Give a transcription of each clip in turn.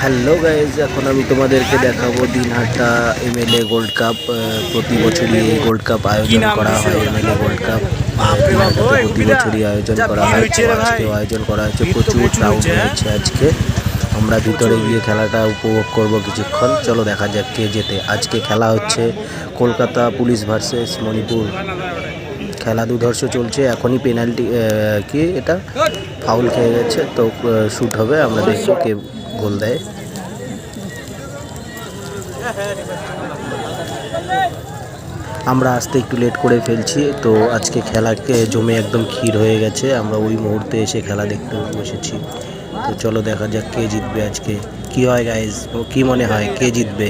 Hello guys, এখন আমি তোমাদেরকে দেখাবো দিনহাটা এমএলএ গোল্ড কাপ। প্রতি বছরই এই গোল্ড কাপ আয়োজন করা হয়। এমএলএ গোল্ড কাপ দিনহাটাতে প্রতি বছরই আয়োজন করা হয়। তো আজকেও আয়োজন করা হয়েছে, প্রচুর ক্রাউড হয়েছে আজকে। আমরা ভিতরে গিয়ে খেলাটা উপভোগ করব কিছুক্ষণ। চলো দেখা যাক কে জেতে। আজকে খেলা হচ্ছে কলকাতা পুলিশ ভার্সেস মণিপুর। খেলা দুর্ধর্ষ চলছে। এখনই পেনাল্টি কি এটা ফাউল খেয়ে গেছে, তো শ্যুট হবে। আমরা দেখব কে গোল দেয়। আমরা আসতে একটু লেট করে ফেলছি, তো আজকে খেলাকে জমে একদম ক্ষীর হয়ে গেছে। আমরা ওই মুহূর্তে এসে খেলা দেখতে বসেছি। তো চলো দেখা যাক কে জিতবে আজকে। কি হয় গাইজ, কি মনে হয় কে জিতবে?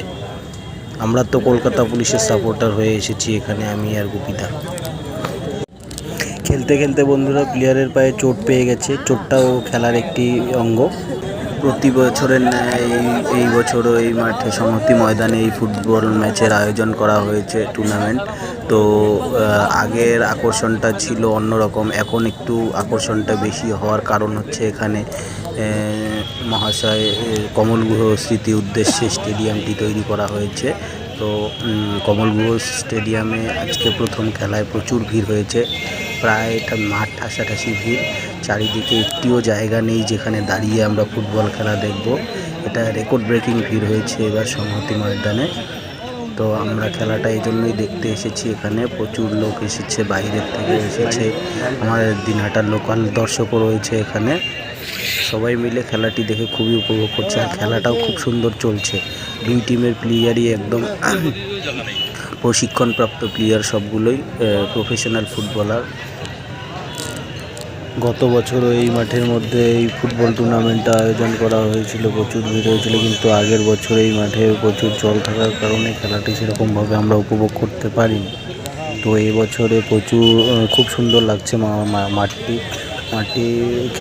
আমরা তো কলকাতা পুলিশের সাপোর্টার হয়ে এসেছি এখানে, আমি আর গুপিদা। খেলতে খেলতে বন্ধুরা প্লেয়ারের পায়ে চোট পেয়ে গেছে। চোটটাও খেলার একটি অঙ্গ। প্রতি বছরের ন্যায় এই বছরও এই মাঠে সংহতি ময়দানে এই ফুটবল ম্যাচের আয়োজন করা হয়েছে, টুর্নামেন্ট। তো আগের আকর্ষণটা ছিল অন্যরকম, এখন একটু আকর্ষণটা বেশি হওয়ার কারণ হচ্ছে এখানে মহাশয় কমল গুহ স্মৃতি উদ্দেশ্যে স্টেডিয়ামটি তৈরি করা হয়েছে। তো কমল গুহ স্টেডিয়ামে আজকে প্রথম খেলায় প্রচুর ভিড় হয়েছে। প্রায় এটা মাঠ ঠাসাঠাসি ভিড়। চারিদিকে একটিও জায়গা নেই যেখানে দাঁড়িয়ে আমরা ফুটবল খেলা দেখব। এটা রেকর্ড ব্রেকিং ভিড় হয়েছে এবার সংহতি ময়দানে। তো আমরা খেলাটা এই জন্যই দেখতে এসেছি। এখানে প্রচুর লোক এসেছে, বাইরের থেকে এসেছে, আমাদের দিনহাটার লোকাল দর্শকও রয়েছে এখানে। সবাই মিলে খেলাটি দেখে খুবই উপভোগ করছে, আর খেলাটাও খুব সুন্দর চলছে। দুই টিমের প্লেয়ারই একদম প্রশিক্ষণপ্রাপ্ত প্লেয়ার, সবগুলোই প্রফেশনাল ফুটবলার। গত বছরও এই মাঠের মধ্যে এই ফুটবল টুর্নামেন্টটা আয়োজন করা হয়েছিল, প্রচুর ভিড় হয়েছিল, কিন্তু আগের বছর এই মাঠে প্রচুর জল থাকার কারণে খেলাটি সেরকমভাবে আমরা উপভোগ করতে পারিনি। তো এই বছরে খুব সুন্দর লাগছে মাঠটি।